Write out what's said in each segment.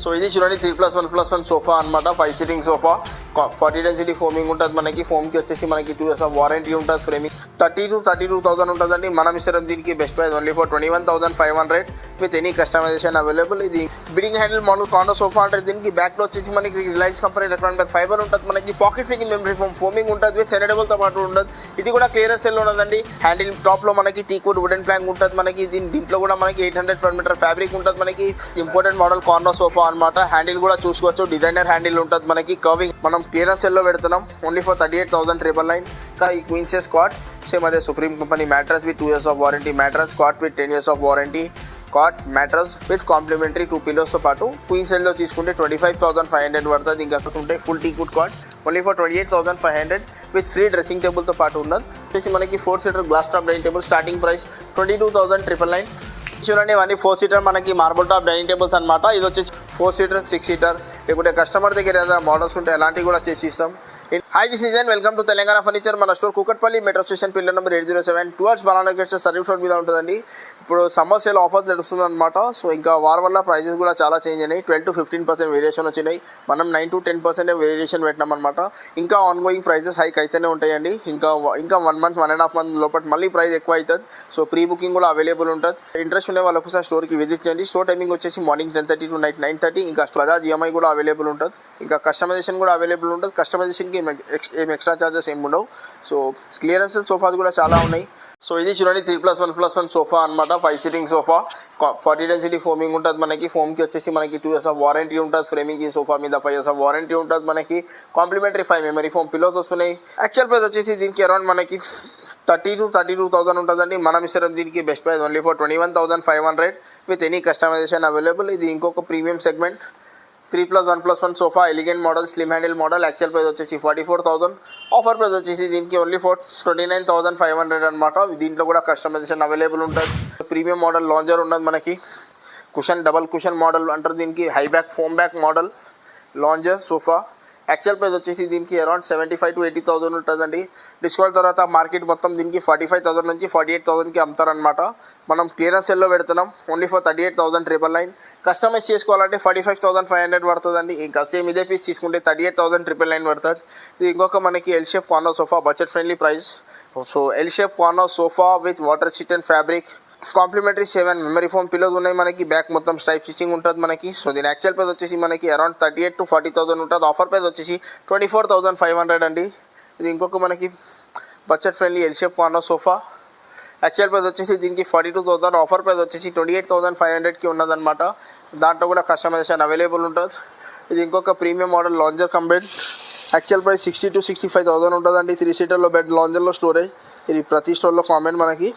So ఇది చూడండి 3+1+1 sofa అనమాట. 5 సీటింగ్ సోఫా, 40 డెన్సిటీ ఫోమింగ్ ఉంటుంది మనకి. ఫోమ్కి వచ్చేసి మనకి 2 years వారంటీ ఉంటుంది. ఫ్రేమింగ్ 32,000 ఉంటుందండి. మనం ఇస్తాం దీనికి best price only for 21,500 with any customization available. ఇది బిడింగ్ హ్యాండిల్ మోడల్ కార్నర్ సోఫా అంటే దీనికి బ్యాక్లో వచ్చేసి మనకి రిలయన్స్ కంపెనీ ఎలక్ట్రానిక్ ఫైబర్ ఉంటుంది మనకి. పాకెట్ ఫ్రీకింగ్ మెమరీ ఫోమింగ్ ఉంటుంది విత్ సెనడబుల్తో పాటు ఉంటుంది. ఇది కూడా క్లియరెన్స్ సెల్ ఉన్నదండి. హ్యాండిల్ టాప్లో మనకి టీకుడ్ వుడెన్ ప్లాంక్ ఉంటుంది మనకి. దీంట్లో కూడా మనకి 800 per meter ఫ్యాబ్రిక్ ఉంటుంది మనకి. ఇంపార్టెంట్ మోడల్ కార్నర్ సోఫా అనమాట. హ్యాండిల్ కూడా చూసుకోవచ్చు, డిజైనర్ హ్యాండిల్ ఉంటుంది మనకి. కర్వింగ్ మనం క్లియరెన్స్ సెల్లో పెడుతున్నాం ఓన్లీ ఫర్ 38,999. ఇంకా ఈ క్వీన్ సైజ్ కాట్ సేమ్ అదే supreme company mattress with 2 years warranty. Mattress cot with 10 years warranty. Cot mattress with complimentary 2 pillows తో పాటు. క్వీన్ సైజ్లో తీసుకుంటే 25,500 పడుతుంది. ఇంకా ఉంటే full teakwood cot only for 28,500 with free dressing టేబుల్తో పాటు ఉన్నది. వచ్చేసి మనకి 4-seater glass top dining table starting price 22,999. చూడండి ఇవన్నీ 4-seater మనకి మార్బుల్ టాప్ డైనింగ్ టేబుల్స్ అనమాట. ఇది వచ్చేసి 4-seater 6-seater లేకుంటే కస్టమర్ దగ్గర ఏదైనా మోడల్స్ ఉంటే అలాంటివి కూడా చేసి ఇస్తాం. Hi this is welcome to Telangana furniture. మన store Kukatpally metro station pillar number 807 towards బనానా గేట్స్ సర్వీస్ రోడ్ మీద ఉంటుందండి. ఇప్పుడు సమ్మర్ సేల్ ఆఫర్ నడుస్తుంది అనమాట. సో ఇంకా వారి వల్ల ప్రైజెస్ కూడా చాలా చేంజ్ అయినాయి. 12-15% వేరియేషన్ వచ్చినాయి. మనం 9-10% వేరియేషన్ పెట్టినాం అనమాట. ఇంకా ఆన్గోయింగ్ ప్రైజెస్ హైక్ అయితేనే ఉంటాయండి. ఇంకా 1 month 1.5 month లోపల మళ్ళీ ప్రైస్ ఎక్కువ అవుతుంది. సో ప్రీ బుకింగ్ కూడా అవైలబుల్ ఉంటుంది. ఇంట్రెస్ట్ ఉండే వాళ్ళకు సార్ స్టోర్కి విజిట్ చేయండి. స్టోర్ టైమింగ్ వచ్చేసి మార్నింగ్ 10:30 to night 9:30. ఇంకా బజాజ్ ఈఎంఐ కూడా అవైలబుల్ ఉంటుంది. ఇంకా కస్టమైజేషన్ కూడా అవైలబుల్ ఉంటుంది. కస్టమైజేషన్కి ఏం ఎక్స్ట్రా చార్జెస్ ఏమి ఉండవు. సో క్లియరెన్స్ సోఫాస్ కూడా చాలా ఉన్నాయి. సో ఇది చూడండి 3+1+1 సోఫా అనమాట. 5 సీటింగ్ సోఫా, 40 డెన్సిటీ ఫోమింగ్ ఉంటుంది మనకి. ఫోమ్కి వచ్చేసి మనకి 2 years వారంటీ ఉంటుంది. ఫ్రేమింగ్కి సోఫా మీద 5 years వారంటీ ఉంటుంది మనకి. కాంప్లిమెంటరీ 5 memory ఫోమ్ పిల్లోస్ వస్తున్నాయి. యాక్చువల్ ప్రైస్ వచ్చేసి దీనికి అరౌండ్ మనకి 32,000 ఉంటుందండి. మనం ఇస్తాం దీనికి best price only for 21,500 with any customization available. ఇది ఇంకొక premium segment 3+1+1 sofa elegant model slim handle model. Actual price వచ్చేసి 44,000. ఆఫర్ ప్రైస్ వచ్చేసి దీనికి ఓన్లీ ఫర్ 29,500 అనమాట. దీంట్లో కూడా కస్టమైజేషన్ అవైలబుల్ ఉంటుంది. ప్రీమియం మోడల్ లాంజర్ ఉన్నది మనకి. కుషన్ డబల్ కుషన్ మోడల్ అంటారు దీనికి. High back foam back model lounger sofa. Actual price వచ్చేసి దీనికి అరౌండ్ 75,000-80,000 ఉంటుందండి. డిస్కౌంట్ తర్వాత మార్కెట్ మొత్తం దీనికి 45,000 నుంచి 48,000కి అమ్ముతారనమాట. మనం క్లియరెన్స్ సెల్లో పెడుతున్నాం ఓన్లీ ఫర్ 38,999. కస్టమైజ్ చేసుకోవాలంటే 45,500 పడుతుందండి. ఇంకా సేమ్ ఇదే పీస్ తీసుకుంటే 38,999 పడుతుంది. ఇది ఇంకొక మనకి L shape corner sofa, budget friendly price. So L shape corner sofa with water seat and fabric. Complimentary 7 memory foam pillows ఉన్నాయి మనకి. బ్యాక్ మొత్తం స్ట్రైప్ స్టిచ్చింగ్ ఉంటుంది మనకి. సో దీని యాక్చువల్ ప్రైస్ వచ్చేసి మనకి అరౌండ్ 38,000-40,000 ఉంటుంది. ఆఫర్ ప్రైస్ వచ్చేసి 24,500 అండి. ఇది ఇంకొక మనకి budget friendly L shape corner sofa. Actual price వచ్చేసి దీనికి 42,000. ఆఫర్ ప్రైస్ వచ్చేసి 28,500కి ఉన్నదన్నమాట. దాంట్లో కూడా కస్టమైజేషన్ అవైలబుల్ ఉంటుంది. ఇది ఇంకొక premium model lounger cum bed. Actual price 60,000-65,000 ఉంటుందండి. 3-seater bed లాంజర్లో storage. ఇది ప్రతి స్టోర్లో కామన్ మనకి.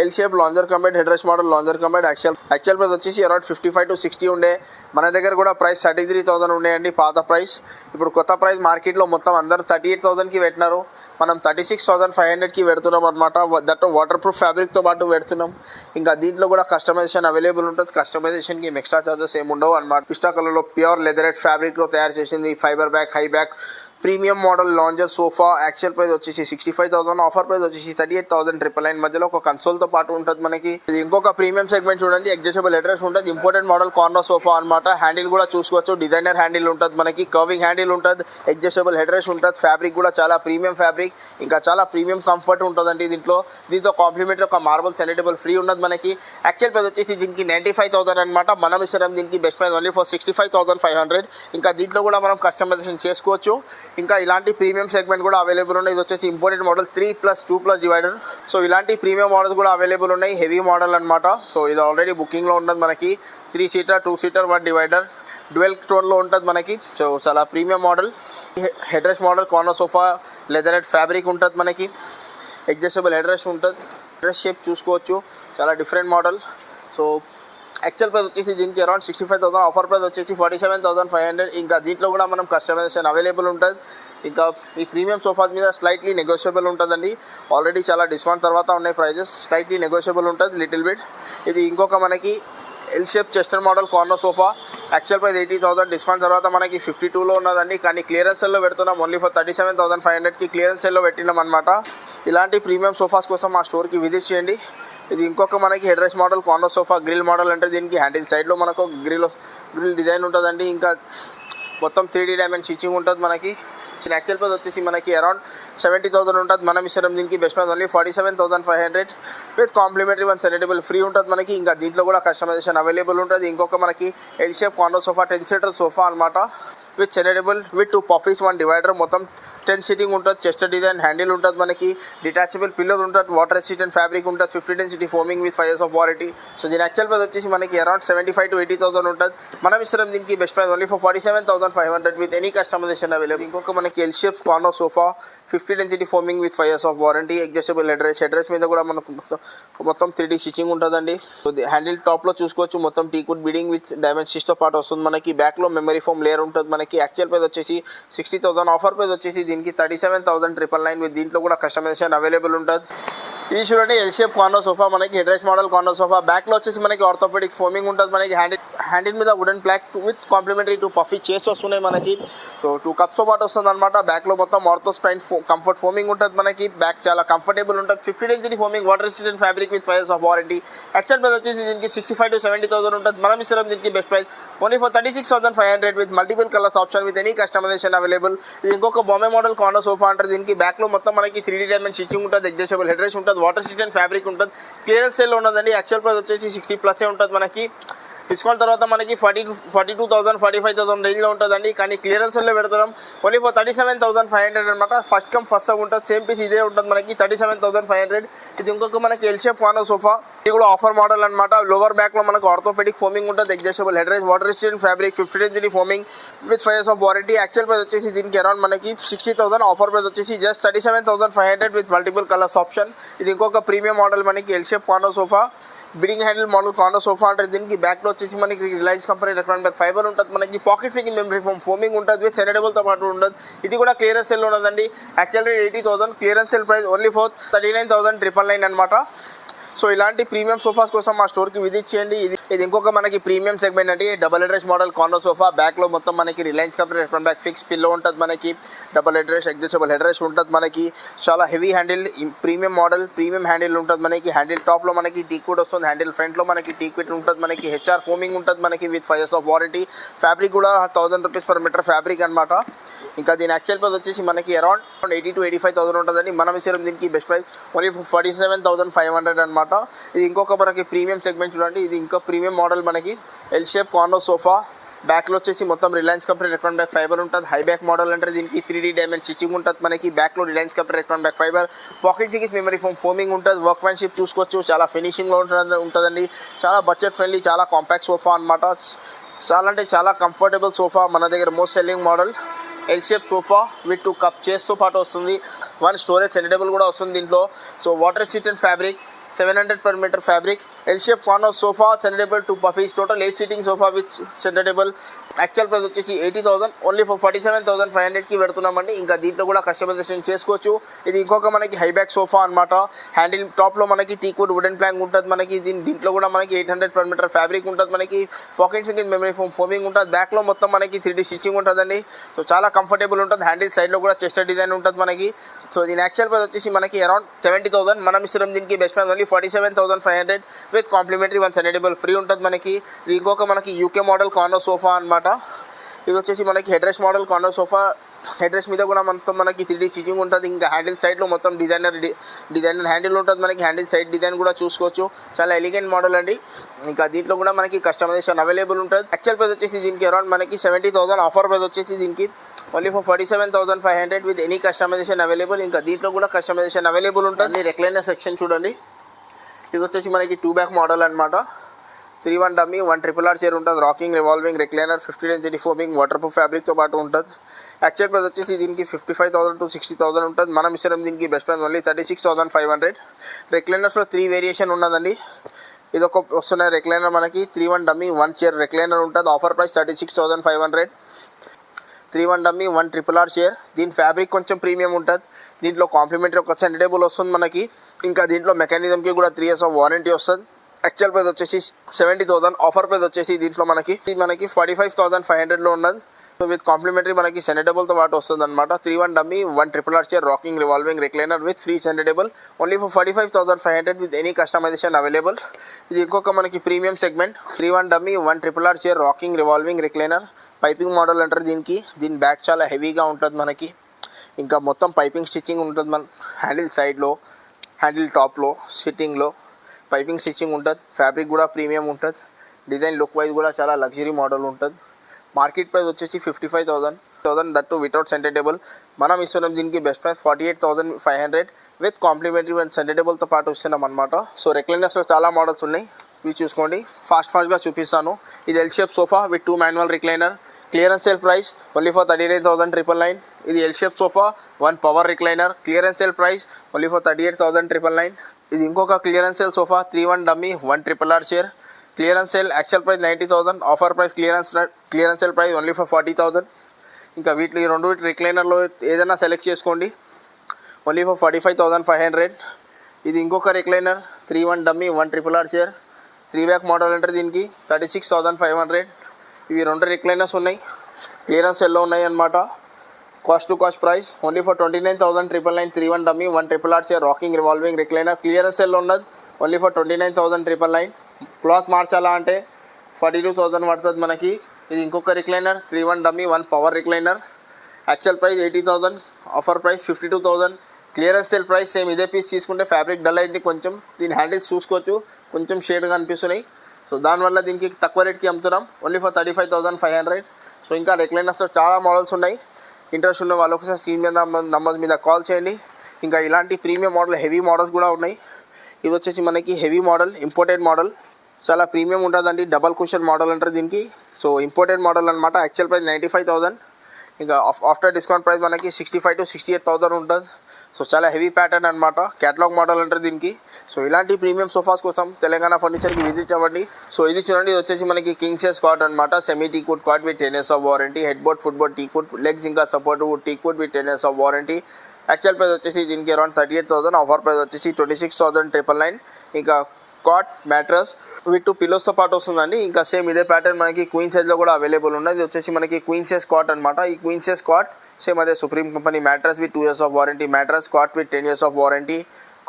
L shape lounger cum bed head rest model lounger cum bed. Actual price వచ్చేసి అరౌండ్ 55-60 ఉండే. మన దగ్గర కూడా ప్రైస్ 33,000 ఉన్నాయండి పాత ప్రైస్. ఇప్పుడు కొత్త ప్రైస్ మార్కెట్లో మొత్తం అందరూ 38,000కి పెట్టినారు. మనం 36,500కి పెడుతున్నాం అనమాట. దట్ వాటర్ ప్రూఫ్ ఫ్యాబ్రిక్తో పాటు పెడుతున్నాం. ఇంకా దీంట్లో కూడా కస్టమైజేషన్ అవైలబుల్ ఉంటుంది. కస్టమైజేషన్కి ఎక్స్ట్రా చార్జెస్ ఏమి ఉండవు అనమాట. పిస్టా కలర్లో ప్యూర్ లెదరెట్ ఫ్యాబ్రిక్లో తయారు చేసింది. Fibre back high back premium model lounger sofa. Actual price వచ్చేసి 65,000. ఆఫర్ ప్రైస్ వచ్చేసి 38,999. మధ్యలో ఒక కన్సోల్తో పాటు ఉంటుంది మనకి. ఇది ఇంకొక ప్రీమియం సెగ్మెంట్ చూడండి. అడ్జస్టబుల్ హెడ్ రెస్ట్ ఉంటుంది. ఇంపార్టెంట్ మోడల్ కార్నర్ సోఫా అనమాట. హ్యాండిల్ కూడా చూసుకోవచ్చు, డిజైనర్ హ్యాండిల్ ఉంటుంది మనకి. కర్వింగ్ హ్యాండిల్ ఉంటుంది. అడ్జస్టబుల్ హెడ్ రెస్ట్ ఉంటుంది. ఫ్యాబ్రిక్ కూడా చాలా ప్రీమియం ఫ్యాబ్రిక్. ఇంకా చాలా ప్రీమియం కంఫర్ట్ ఉంటుందండి దీంతో కాంప్లిమెంటరీ ఒక మార్బుల్ సెనటబుల్ ఫ్రీ ఉన్నది మనకి. యాక్చువల్ ప్రైస్ వచ్చేసి దీనికి 95,000 అనమాట. మనం ఇస్తాం దీనికి బెస్ట్ ప్రైస్ ఓన్లీ ఫర్ 65,500. ఇంకా దీంట్లో కూడా మనం కస్టమైజేషన్ చేసుకోవచ్చు. ఇంకా ఇలాంటి ప్రీమియం సెగ్మెంట్ కూడా అవైలబుల్ ఉన్నాయి. ఇది వచ్చేసి ఇంపోర్టెడ్ మోడల్ 3+2+ డివైడర్. సో ఇలాంటి ప్రీమియం మోడల్స్ కూడా అవైలబుల్ ఉన్నాయి. హెవీ మోడల్ అనమాట. సో ఇది ఆల్రెడీ బుకింగ్లో ఉన్నది మనకి. 3-seater 2-seater 1 డివైడర్ డ్యువెల్ టోన్లో ఉంటుంది మనకి. సో చాలా premium model. Head rest model corner sofa leatherette fabric ఉంటుంది మనకి. అడ్జస్టబుల్ హెడ్ రెస్ట్ ఉంటుంది. హెడ్ రెస్ట్ షేప్ చూసుకోవచ్చు, చాలా different model. So actual price వచ్చేసి దీనికి అరౌండ్ 65,000. ఆఫర్ ప్రైస్ వచ్చేసి 47,500. ఇంకా దీంట్లో కూడా మనం కస్టమైజేషన్ అవైలబుల్ ఉంటుంది. ఇంకా ఈ ప్రీమియం సోఫాస్ మీద స్లైట్లీ నెగోషియబుల్ ఉంటుందండి. ఆల్రెడీ చాలా డిస్కౌంట్ తర్వాత ఉన్నాయి ప్రైజెస్. స్లైట్లీ నెగోషియబుల్ ఉంటుంది లిటిల్ బిట్. ఇది ఇంకొక మనకి L shape Chester model corner sofa. Actual price 80,000. Discount తర్వాత మనకి 52లో ఉన్నదండి. కానీ క్లియరెన్స్ సెల్లో పెడుతున్నాం ఓన్లీ ఫర్ 37,500కి క్లియరెన్స్ సెల్లో పెట్టినాం అనమాట. ఇలాంటి ప్రీమియం సోఫాస్ కోసం మా స్టోర్కి విజిట్ చేయండి. ఇది ఇంకొక మనకి head rest model corner sofa grill model అంటే దీనికి హ్యాండిల్ సైడ్లో మనకు గ్రిల్ డిజైన్ ఉంటుందండి. ఇంకా మొత్తం 3D డైమండ్ స్టిచ్చింగ్ ఉంటుంది మనకి. యాక్చువల్ ప్రైస్ వచ్చేసి మనకి అరౌండ్ 70,000 ఉంటుంది. మనం ఇస్తాం దీనికి best price only 47,500 with complimentary 1 selectable free ఉంటుంది మనకి. ఇంకా దీంట్లో కూడా కస్టమైజేషన్ అవైలబుల్ ఉంటుంది. ఇంకొక మనకి L shape corner sofa 10 seater sofa అనమాట with selectable with 2 puffies 1 divider, మొత్తం 10 సీటింగ్ ఉంటుంది. చెస్ట్ డిజైన్ హ్యాండిల్ ఉంటుంది మనకి. డిటాచబుల్ పిల్లోస్ ఉంటుంది. వాటర్ రెసిస్టెంట్ ఫ్యాబ్రిక్ ఉంటుంది. 50 density foaming with 5 years of warranty. So దీని యాక్చువల్ ప్రైస్ వచ్చేసి మనకి అరౌండ్ 75,000 to 80,000 ఉంటుంది. మనం ఇస్తాం దీనికి best price only for 47,500 with any customization available. ఇంకొక మనకి L shape corner sofa 50 density foaming with 5 years of warranty. Adjustable head rest మీద కూడా మనకు మొత్తం 3D స్టిచ్చింగ్ ఉంటుందండి. సో హ్యాండిల్ టాప్లో చూసుకోవచ్చు మొత్తం టీకుడ్ బీడింగ్ విత్ డైమండ్ స్టిచ్తో పాటు వస్తుంది మనకి. బ్యాక్లో మెమరీ ఫోమ్ లేయర్ ఉంటుంది మనకి. యాక్చువల్ ప్రైస్ వచ్చేసి 60,000. ఆఫర్ ప్రైస్ వచ్చేసి దీనికి 37,999 విత్ దీంట్లో కూడా కస్టమైజేషన్ అవైలబుల్ ఉంటుంది. ఇది చూడండి ఎల్ షేప్ కార్నర్ సోఫా మనకి head rest model corner sofa. బ్యాక్లో వచ్చేసి మనకి ఆర్థోపెడిక్ ఫోమింగ్ ఉంటుంది మనకి. హ్యాండిల్ మీద wooden plaque with complimentary 2 puffy chairs వస్తున్నాయి మనకి. సో 2 కప్స్తో పాటు వస్తుంది అనమాట. బ్యాక్లో మొత్తం ఆర్థో స్పైన్ కంఫర్ట్ ఫోమింగ్ ఉంటుంది మనకి. బ్యాక్ చాలా కంఫర్టబుల్ ఉంటుంది. 50 density foaming water resistant fabric with 5 years of warranty. Actual price వచ్చేసి దీనికి 65,000 to 70,000 ఉంటుంది. మనం ఇస్తాం దీనికి best price only for 36,500 with multiple colours option with any customization available. ఇది ఇంకొక బాంబే మోడల్ కార్నర్ సోఫా అంటారు. దీనికి బ్యాక్లో మొత్తం మనకి 3D డైమండ్ స్టిచ్చింగ్ ఉంటుంది. అడ్జస్టబుల్ హెడ్ రెస్ట్ ఉంటుంది. వాటర్ రెసిస్టెంట్ ఫ్యాబ్రిక్ ఉంటుంది. క్లియరెన్స్ సేల్ ఉన్నదండి. యాక్చువల్ ప్రైస్ వచ్చేసి 60+ ఉంటుంది మనకి. డిస్కౌంట్ తర్వాత మనకి 42,000 45,000 రేంజ్లో ఉంటుందండి. కానీ క్లియరెన్స్ సేల్లో పెడుతున్నాం ఓన్లీ ఫర్ 37,500 అనమాట. ఫస్ట్ కమ్ ఫస్ట్ సర్వ్ ఉంటుంది. సేమ్ పీస్ ఇదే ఉంటుంది మనకి 37,500. ఇది ఇంకొక మనకి ఎల్ షేప్ కార్నర్ సోఫా. ఇది కూడా ఆఫర్ మోడల్ అనమాట. లోవర్ బ్యాక్లో మనకు ఆర్థోపెడిక్ ఫోమింగ్ ఉంటుంది. Adjustable head rest water resistant fabric 50 density foaming with 5 years of warranty. Actual price వచ్చేసి దీనికి అరౌండ్ మనకి 60,000. ఆఫర్ ప్రైస్ వచ్చేసి just 37,500 with multiple colours option. ఇది ఇంకొక ప్రీమియం మోడల్ మనకి L shape corner sofa beading handle model corner sofa అంటే దీనికి బ్యాక్లో వచ్చేసి మనకి Reliance company recommend back fiber ఉంటుంది మనకి. పాకెట్ ఫికింగ్ మెమరీ ఫోమింగ్ ఉంటుంది విత్ సెలెక్టబుల్తో పాటు ఉండదు. ఇది కూడా క్లియరెన్స్ సెల్ ఉన్నదండి. Actually 80,000. Clearance cell price only for 39,999 అనమాట. సో ఇలాంటి ప్రీమియం సోఫాస్ కోసం మా స్టోర్కి విజిట్ చేయండి. ఇది ఇంకొక మనకి ప్రీమియం సెగ్మెంట్ అంటే double head rest model corner sofa. బ్యాక్లో మొత్తం మనకి Reliance company recommend back fix pillow ఉంటుంది మనకి. Double head rest adjustable head rest ఉంటుంది మనకి. చాలా heavy handle premium model premium handle ఉంటుంది మనకి. హ్యాండిల్ టాప్లో మనకి టీక్వుడ్ వస్తుంది. హ్యాండిల్ ఫ్రంట్లో మనకి టీక్వుడ్ ఉంటుంది మనకి. హెచ్ఆర్ ఫోమింగ్ ఉంటుంది మనకి with 5 years of warranty. Fabric కూడా 1,000 rupees per meter ఫ్యాబ్రిక్ అనమాట. ఇంకా దీని యాక్చువల్ ప్రైస్ వచ్చేసి మనకి అరౌండ్ 80,000 to 85,000 ఉంటుందండి. మనం ఇచ్చాం దీనికి బెస్ట్ ప్రైస్ ఓన్లీ 47,500 అనమాట. ఇది ఇంకొక మనకి ప్రీమియం సెగ్మెంట్ చూడండి. ఇది ఇంకో ప్రీమియం మోడల్ మనకి ఎల్ షేప్ కార్నర్ సోఫా. బ్యాక్లో వచ్చేసి మొత్తం Reliance company recommend back fiber ఉంటుంది. హై బ్యాక్ మోడల్ అంటే దీనికి 3D డైమండ్ స్టిచ్చింగ్ ఉంటుంది మనకి. బ్యాక్లో Reliance company recommend back fiber pocket ఫికింగ్ మెమరీ ఫోమింగ్ ఉంటుంది. వర్క్మెన్షిప్ చూసుకోవచ్చు. చాలా ఫినిషింగ్లో ఉంటుందండి. చాలా బడ్జెట్ ఫ్రెండ్లీ చాలా కాంపాక్ట్ సోఫా అనమాట. చాలా అంటే చాలా కంఫర్టబుల్ సోఫా. మన దగ్గర most selling model L shape sofa with 2 cup చైర్స్తో పాటు వస్తుంది. 1 స్టోరేజ్ సెలెక్టబుల్ కూడా వస్తుంది దీంట్లో. So water resistant fabric 700 per meter fabric. L shape corner sofa selectable 2 puffies. Total 8 seating sofa with selectable. Actual price వచ్చేసి 80,000. Only for 47,500కి పెడుతున్నామండి. ఇంకా దీంట్లో కూడా కస్టమైజేషన్ చేసుకోవచ్చు. ఇది ఇంకొక మనకి హై బ్యాక్ సోఫా అనమాట. హ్యాండిల్ టాప్లో మనకి టీక్వుడ్ వుడెన్ ప్లాంక్ ఉంటుంది మనకి. దీంట్లో కూడా మనకి 800 per meter ఫ్యాబ్రిక్ ఉంటుంది మనకి. పాకెట్ ఫికింగ్ మెమరీ ఫోమింగ్ ఉంటుంది. బ్యాక్లో మొత్తం మనకి 3D స్టిచ్చింగ్ ఉంటుందండి. సో చాలా కంఫర్టబుల్ ఉంటుంది. హ్యాండిల్ సైడ్లో కూడా చెస్ట్ డిజైన్ ఉంటుంది మనకి. సో దీని యాక్చువల్ ప్రైస్ వచ్చేసి మనకి అరౌండ్ 70,000. మనం ఇస్తున్నాం దీనికి best price only 47,500 with complimentary 1 selectable free ఉంటుంది మనకి. ఇది ఇంకొక మనకి యూకే మోడల్ కార్నర్ సోఫా అనమాట. ఇది వచ్చేసి మనకి head rest model corner sofa. Head rest మీద కూడా మొత్తం మనకి 3D స్టిచ్చింగ్ ఉంటుంది. ఇంకా హ్యాండిల్ సైడ్లో మొత్తం డిజైనర్ హ్యాండిల్ ఉంటుంది మనకి. హ్యాండిల్ సైడ్ డిజైన్ కూడా చూసుకోవచ్చు. చాలా ఎలిగెంట్ మోడల్ అండి. ఇంకా దీంట్లో కూడా మనకి కస్టమైజేషన్ అవైలబుల్ ఉంటుంది. యాక్చువల్ ప్రైస్ వచ్చేసి దీనికి అరౌండ్ మనకి 70,000. ఆఫర్ ప్రైస్ వచ్చేసి దీనికి only for 47,500 with any customization available. ఇంకా దీంట్లో కూడా కస్టమైజేషన్ అవైలబుల్ ఉంటుంది. రెక్లైనర్ సెక్షన్ చూడండి. ఇది వచ్చేసి మనకి 2 back మోడల్ అనమాట. 3-1 డమ్మీ 1 RRR చైర్ ఉంటుంది. Rocking revolving recliner 50 density foaming waterproof ఫ్యాబ్రిక్తో పాటు ఉంటుంది. యాక్చువల్ ప్రైస్ వచ్చేసి దీనికి 55,000 to 60,000 ఉంటుంది. మనం ఇస్తాం దీనికి బెస్ట్ ప్రైస్ ఓన్లీ 36,500. రెక్లైనర్స్లో 3 వేరియేషన్ ఉన్నదండి. ఇది ఒక వస్తున్నాయి రెక్లైనర్ మనకి 3-1 డమ్మీ 1 చైర్ రెక్లైనర్ ఉంటుంది. Offer price 36,500. 3-1 dummy 1 RRR chair. దీని ఫ్యాబ్రిక్ కొంచెం ప్రీమియం ఉంటుంది. దీంట్లో కాంప్లిమెంటరీ ఒక సెంటర్ టేబుల్ వస్తుంది మనకి. ఇంకా దీంట్లో మెకానిజంకి కూడా 3 years ఆఫ్ వారంటీ వస్తుంది. యాక్చువల్ ప్రైస్ వచ్చేసి 70,000. ఆఫర్ ప్రైస్ వచ్చేసి దీంట్లో మనకి 45,500లో ఉన్నది. సో విత్ కాంప్లిమెంటరీ మనకి సెంటర్ టేబుల్తో పాటు వస్తుంది అనమాట. 3-1 dummy 1 triple R chair rocking revolving recliner with free centre table only for 45,500 with any customization available. ఇది ఇంకొక మనకి premium segment. 3-1 dummy 1 triple R chair rocking revolving recliner piping model అంటారు దీనికి. దీని బ్యాక్ చాలా హెవీగా ఉంటుంది మనకి. ఇంకా మొత్తం పైపింగ్ స్టిచ్చింగ్ ఉంటుంది. మన హ్యాండిల్ సైడ్లో, హ్యాండిల్ టాప్లో, సిట్టింగ్లో పైపింగ్ స్టిచ్చింగ్ ఉంటుంది. ఫ్యాబ్రిక్ కూడా ప్రీమియం ఉంటుంది. డిజైన్ లుక్ వైజ్ కూడా చాలా లగ్జరీ మోడల్ ఉంటుంది. మార్కెట్ ప్రైస్ వచ్చేసి 55,000 దట్టు వితౌట్ సెంటర్ టేబుల్. మనం ఇస్తున్నాం దీనికి best price 48,500 with complimentary and centre టేబుల్తో పాటు ఇస్తున్నాం అనమాట. సో రెక్లైనర్స్లో చాలా మోడల్స్ ఉన్నాయి, ఇవి చూసుకోండి. ఫాస్ట్గా చూపిస్తాను. ఇది L shape sofa with 2 manual recliner. Clearance sale price only for 39,999. ఇది L shape sofa 1 power recliner. Clearance sale price only for 38,999. ఇది ఇంకొక clearance sale sofa 3-1 dummy 1 triple R chair. Clearance sale actual price 90,000, offer price clearance sale price only for 40,000. ఇంకా వీటిలో ఈ రెండు రిక్లైనర్లో ఏదైనా select చేసుకోండి only for 45,500. ఇది ఇంకొక recliner 3-1 dummy 1 triple R chair 3 back model అంటారు దీనికి 36,500. ఇవి రెండు రిక్లైనర్స్ ఉన్నాయి, క్లియరెన్స్ సెల్లో ఉన్నాయి అనమాట. Cost to cost price only for 29,999. 3-1 dummy 1 triple R chair rocking revolving recliner clearance సెల్లో ఉన్నది ఓన్లీ ఫర్ 29,999. క్లాత్ మార్చాలా అంటే 42,000 పడుతుంది మనకి. ఇది ఇంకొక recliner 3-1 dummy 1 power recliner. Actual price 80,000, offer price 52,000. Clearance sale price same. ఇదే పీస్ తీసుకుంటే ఫ్యాబ్రిక్ డల్ అయింది కొంచెం. దీని హ్యాండిల్స్ చూసుకోవచ్చు, కొంచెం షేడ్గా అనిపిస్తున్నాయి. సో దానివల్ల దీనికి తక్కువ రేట్కి అమ్ముతున్నాం ఓన్లీ ఫర్ 35,500. సో ఇంకా రెక్లైనర్స్లో చాలా మోడల్స్ ఉన్నాయి. ఇంట్రెస్ట్ ఉన్న వాళ్ళు ఒకసారి స్క్రీన్ మీద నంబర్ మీద కాల్ చేయండి. ఇంకా ఇలాంటి ప్రీమియం మోడల్ హెవీ మోడల్స్ కూడా ఉన్నాయి. ఇది వచ్చేసి మనకి హెవీ మోడల్, ఇంపోర్టెడ్ మోడల్, చాలా ప్రీమియం ఉంటుందండి. డబల్ కుషన్ మోడల్ అంటారు దీనికి. సో ఇంపోర్టెడ్ మోడల్ అనమాట. Actual price 95,000. ఇంకా ఆఫ్టర్ డిస్కౌంట్ ప్రైస్ మనకి 65,000 to 68,000 ఉంటుంది. సో చాలా హెవీ ప్యాటర్న్ అనమాట. క్యాటలాగ్ మోడల్ అంటారు దీనికి. సో ఇలాంటి ప్రీమియం సోఫాస్ కోసం తెలంగాణ ఫర్నిచర్కి విజిట్ అవ్వండి. సో ఇది చూడండి, ఇది వచ్చేసి మనకి కింగ్ సైజ్ కాట్ అనమాట. Semi teakwood cot with 10 years of warranty. Head board, foot board teakwood, legs ఇంకా support teakwood with 10 years of warranty. Actual price వచ్చేసి దీనికి అరౌండ్ 38,000, ఆఫర్ ప్రైస్ వచ్చేసి 26,999. ఇంకా కాట్ మ్యాట్రస్ విత్ 2 పిల్లోస్తో పాటు వస్తుందండి. ఇంకా సేమ్ ఇదే ప్యాటర్న్ మనకి క్వీన్ సైజ్లో కూడా అవైలబుల్ ఉన్నది. ఇది వచ్చేసి మనకి క్వీన్ సైజ్ కాట్ అనమాట. ఈ క్వీన్ సైజ్ కాట్ సేమ్ అదే supreme company mattress with 2 years of warranty. Mattress cot with 10 years of warranty.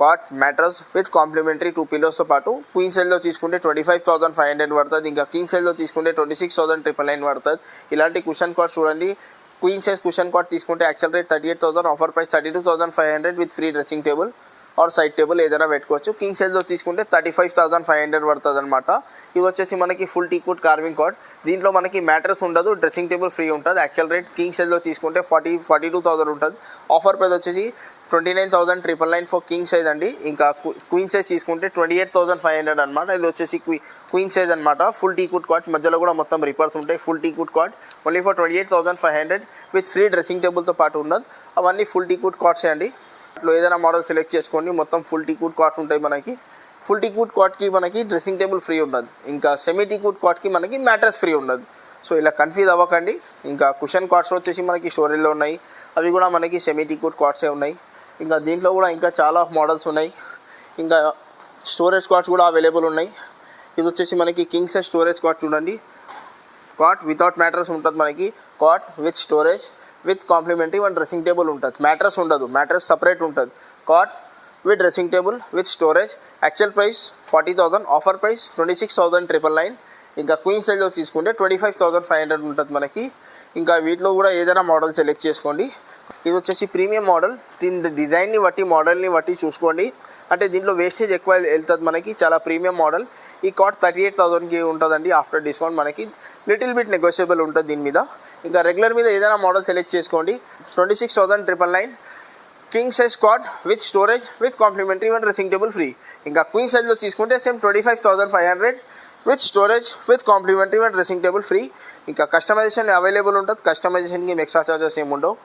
Cot mattress with complimentary 2 పిల్లోస్తో పాటు. క్వీన్ సైజ్లో తీసుకుంటే 25,500 పడుతుంది. ఇంకా కింగ్ సైజ్లో తీసుకుంటే 26,999 పడుతుంది. ఇలాంటి కుషన్ కాట్ చూడండి. క్వీన్ సైజ్ కుషన్ కాట్ తీసుకుంటే actual rate 38,000, offer price 32,500 with free dressing table or side table ఏదైనా పెట్టుకోవచ్చు. కింగ్ సైజ్లో తీసుకుంటే 35,500 పడుతుంది అనమాట. ఇది వచ్చేసి మనకి ఫుల్ టీకుడ్ కార్వింగ్ కాట్. దీంట్లో మనకి మ్యాట్రస్ ఉండదు, డ్రెస్సింగ్ టేబుల్ ఫ్రీ ఉంటుంది. యాక్చువల్ రేట్ కింగ్ సైజ్లో తీసుకుంటే 42,000 ఉంటుంది. ఆఫర్ ప్రైస్ వచ్చేసి 29,999 ఫర్ కింగ్ సైజ్ అండి. ఇంకా క్వీన్ సైజ్ తీసుకుంటే 28,500 అనమాట. ఇది వచ్చేసి క్వీన్ సైజ్ అనమాట. ఫుల్ టీకుడ్ కాట్, మధ్యలో కూడా మొత్తం రిపర్స్ ఉంటాయి. Full teakwood cot only for 28,500 with free dressing టేబుల్తో పాటు ఉన్నది. అవన్నీ ఫుల్ టీకుడ్ కాట్సే అండి. అట్లా ఏదైనా మోడల్ సెలెక్ట్ చేసుకోండి. మొత్తం ఫుల్ టీకుడ్ కాట్స్ ఉంటాయి మనకి. ఫుల్ టీకుడ్ కాట్కి మనకి డ్రెస్సింగ్ టేబుల్ ఫ్రీ ఉండదు. ఇంకా సెమీ టీకుడ్ కాట్కి మనకి మ్యాట్రస్ ఫ్రీ ఉండదు. సో ఇలా కన్ఫ్యూజ్ అవ్వకండి. ఇంకా కుషన్ కాట్స్ వచ్చేసి మనకి స్టోరేజ్లో ఉన్నాయి. అవి కూడా మనకి సెమీ టీకుడ్ కాట్సే ఉన్నాయి. ఇంకా దీంట్లో కూడా ఇంకా చాలా మోడల్స్ ఉన్నాయి. ఇంకా స్టోరేజ్ కాట్స్ కూడా అవైలబుల్ ఉన్నాయి. ఇది వచ్చేసి మనకి కింగ్ సైజ్ స్టోరేజ్ కాట్ చూడండి. కాట్ వితౌట్ మ్యాట్రస్ ఉంటుంది మనకి. Cot with storage with complimentary 1 dressing table ఉంటుంది. మ్యాట్రస్ ఉండదు, మ్యాట్రస్ సపరేట్ ఉంటుంది. Cot with dressing table with storage. Actual price 40,000, offer price 26,999. ఇంకా క్వీన్ సైజ్లో తీసుకుంటే 25,500 ఉంటుంది మనకి. ఇంకా వీటిలో కూడా ఏదైనా మోడల్ సెలెక్ట్ చేసుకోండి. ఇది వచ్చేసి ప్రీమియం మోడల్. దీని డిజైన్ని బట్టి, మోడల్ని బట్టి చూసుకోండి. అంటే దీంట్లో వేస్టేజ్ ఎక్కువ వెళ్తుంది మనకి. చాలా ప్రీమియం మోడల్. ఈ కాట్ 38,000కి ఉంటుందండి. ఆఫ్టర్ డిస్కౌంట్ మనకి లిటిల్ బిట్ నెగోషియబుల్ ఉంటుంది దీని మీద. ఇంకా రెగ్యులర్ మీద ఏదైనా మోడల్ సెలెక్ట్ చేసుకోండి. 26,999. King size cot with storage with complimentary 1 dressing table free. ఇంకా క్వీన్ సైజ్లో తీసుకుంటే same 25,500 with storage with complimentary 1 dressing table free. ఇంకా కస్టమైజేషన్ అవైలబుల్ ఉంటుంది. కస్టమైజేషన్కి ఎక్స్ట్రా చార్జెస్ ఏమి ఉండవు.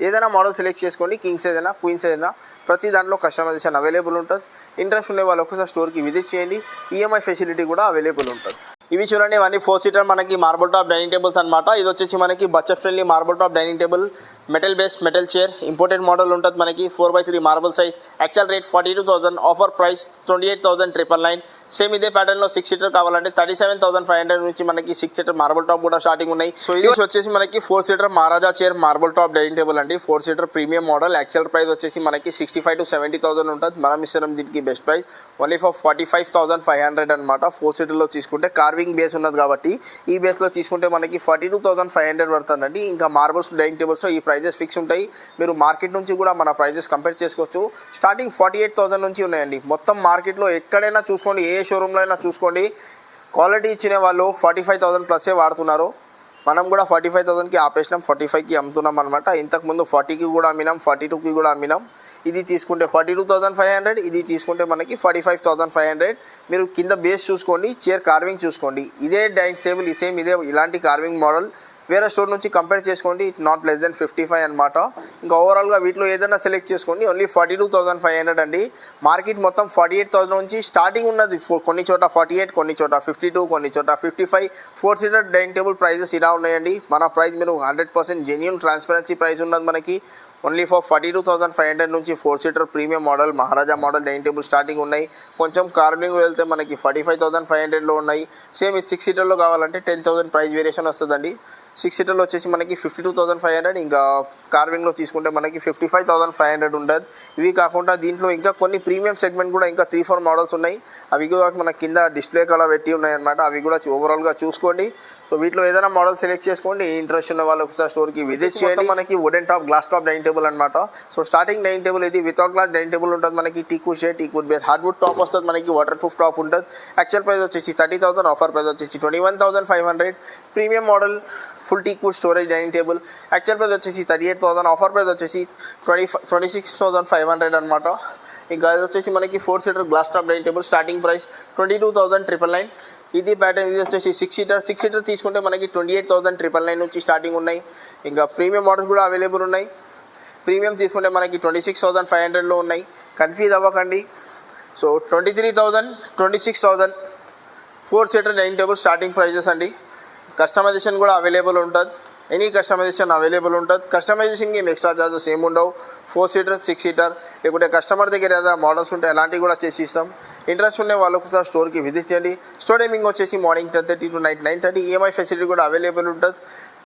ఏదైనా మోడల్ సెలెక్ట్ చేసుకోండి. కింగ్ సైజ్ అయినా, క్వీన్ సైజ్ అయినా, ప్రతి దాంట్లో కస్టమైజేషన్ అవైలబుల్ ఉంటుంది. ఇంట్రెస్ట్ ఉండే వాళ్ళు ఒకసారి స్టోర్కి విజిట్ చేయండి. ఈఎంఐ ఫెసిలిటీ కూడా అవైలబుల్ ఉంటుంది. ఇవి చూడండి, ఇవన్నీ 4 seater మనకి మార్బుల్ టాప్ డైనింగ్ టేబుల్స్ అనమాట. ఇది వచ్చేసి మనకి budget friendly marble top dining table. Metal base metal chair imported model ఉంటుంది మనకి 4x3 marble size. Actual rate 42,000, offer price 28,999. Same ఇదే ప్యాటర్న్లో 6 సీటర్ కావాలంటే 37,500 నుంచి మనకి 6 సీటర్ మార్బుల్ టాప్ కూడా స్టార్టింగ్ ఉన్నాయి. సో ఇది వచ్చేసి మనకి 4 seater Maharaja chair marble top dining table అండి. 4 seater premium model. Actual price వచ్చేసి మనకి 65,000 to 70,000 ఉంటుంది. మనం ఇస్తున్నాం దీనికి బెస్ట్ ప్రైస్ ఓన్లీ ఫర్ 45,500 అనమాట. 4 సీటర్లో తీసుకుంటే కార్వింగ్ బేస్ ఉన్నది కాబట్టి ఈ బేస్లో తీసుకుంటే మనకి 42,500 పడుతుందండి. ఇంకా మార్బుల్స్ డైనింగ్ టేబుల్స్లో ఈ ప్రైజెస్ ఫిక్స్ ఉంటాయి. మీరు మార్కెట్ నుంచి కూడా మన ప్రైజెస్ కంపేర్ చేసుకోవచ్చు. స్టార్టింగ్ 48,000 నుంచి ఉన్నాయండి. మొత్తం మార్కెట్లో ఎక్కడైనా చూసుకోండి, ఏ షోరూంలో అయినా చూసుకోండి, క్వాలిటీ ఇచ్చిన వాళ్ళు 45,000 ప్లస్సే వాడుతున్నారు. మనం కూడా 45,000కి ఆపేసినాం, 45కి అమ్ముతున్నాం అనమాట. ఇంతకుముందు 40కి కూడా అమ్మినాం, 42కి కూడా అమ్మినాం. ఇది తీసుకుంటే 42,500, ఇది తీసుకుంటే మనకి 45,500. మీరు కింద బేస్ చూసుకోండి, చైర్ కార్వింగ్ చూసుకోండి. ఇదే డైనింగ్ టేబుల్ ఇదే ఇలాంటి కార్వింగ్ మోడల్ వేరే స్టోర్ నుంచి కంపేర్ చేసుకోండి. ఇట్ నాట్ లెస్ దెన్ 55 అనమాట. ఇంకా ఓవరాల్గా వీటిలో ఏదైనా సెలెక్ట్ చేసుకోండి. ఓన్లీ 42,500 అండి. మార్కెట్ మొత్తం 48,000 నుంచి స్టార్టింగ్ ఉన్నది. కొన్ని చోట 48, కొన్ని చోట 52, కొన్ని చోట 55. 4 సీటర్ డైనింగ్ టేబుల్ ప్రైజెస్ ఇలా ఉన్నాయండి. మన ప్రైస్ మీరు 100% జెన్యూన్ ట్రాన్స్పరెన్సీ ప్రైస్ ఉన్నది మనకి. ఓన్లీ ఫర్ 42,500 నుంచి 4 సీటర్ ప్రీమియం మోడల్ మహారాజా మోడల్ డైనింగ్ టేబుల్ స్టార్టింగ్ ఉన్నాయి. కొంచెం కార్వింగ్ వెళ్తే మనకి 45,500లో ఉన్నాయి. సేమ్ ఇది 6 సీటర్లో కావాలంటే 10,000 ప్రైస్ వేరియేషన్ వస్తుందండి. 6 సీటర్లో వచ్చేసి మనకి 52,500, ఇంకా కార్వింగ్లో తీసుకుంటే మనకి 55,500 ఉంటుంది. ఇవి కాకుండా దీంట్లో ఇంకా కొన్ని ప్రీమియం సెగ్మెంట్ కూడా ఇంకా 3-4 మోడల్స్ ఉన్నాయి. అవి కూడా మన కింద డిస్ప్లే కూడా పెట్టి ఉన్నాయి అనమాట. అవి కూడా ఓవరాల్గా చూసుకోండి. సో వీటిలో ఏదైనా మోడల్ సెలెక్ట్ చేసుకోండి. ఇంట్రెస్ట్ ఉన్న వాళ్ళు ఒకసారి స్టోర్కి విజిట్ చేయండి. మనకి wooden top glass top dining table అనమాట. సో స్టార్టింగ్ డైనింగ్ టేబుల్ ఇది వితౌట్ గ్లాస్ డైనింగ్ టేబుల్ ఉంటుంది మనకి. టీకుడ్ షేడ్, టీకుడ్ బేస్, హార్డ్వుడ్ టాప్ వస్తుంది మనకి. వాటర్ ప్రూఫ్ టాప్ ఉంటుంది. యాక్చువల్ ప్రైస్ వచ్చేసి 30,000, ఆఫర్ ప్రైస్ వచ్చేసి 21,500. Premium model full టీకుడ్ storage dining table. Actual price వచ్చేసి 38,000, ఆఫర్ ప్రైస్ వచ్చేసి 26,500 అనమాట. ఇంకా అది వచ్చేసి మనకి 4 seater glass top dining table starting price 22,999. ఇది ప్యాటర్న్. ఇది వచ్చేసి 6 సీటర్ తీసుకుంటే మనకి 28,999 నుంచి స్టార్టింగ్ ఉన్నాయి. ఇంకా ప్రీమియం మోడల్స్ కూడా అవైలబుల్ ఉన్నాయి. ప్రీమియం తీసుకుంటే మనకి 26,500లో ఉన్నాయి. కన్ఫ్యూజ్ అవ్వకండి. So 23,000, 26,000 4 seater dining table starting prices అండి. కస్టమైజేషన్ కూడా అవైలబుల్ ఉంటుంది. ఎనీ కస్టమైజేషన్ అవైలబుల్ ఉంటుంది. కస్టమైజేషన్కి ఏం ఎక్స్ట్రా చార్జెస్ ఏమి ఉండవు. 4 సీటర్, 6 సీటర్, లేకుంటే కస్టమర్ దగ్గర ఏదైనా మోడల్స్ ఉంటే అలాంటివి కూడా చేసి ఇస్తాం. ఇంట్రెస్ట్ ఉండే వాళ్ళు ఒకసారి స్టోర్కి విజిట్ చేయండి. స్టోర్ టైమింగ్ వచ్చేసి morning 10:30 to night 9:30. EMI facility కూడా అవైలబుల్ ఉంటుంది.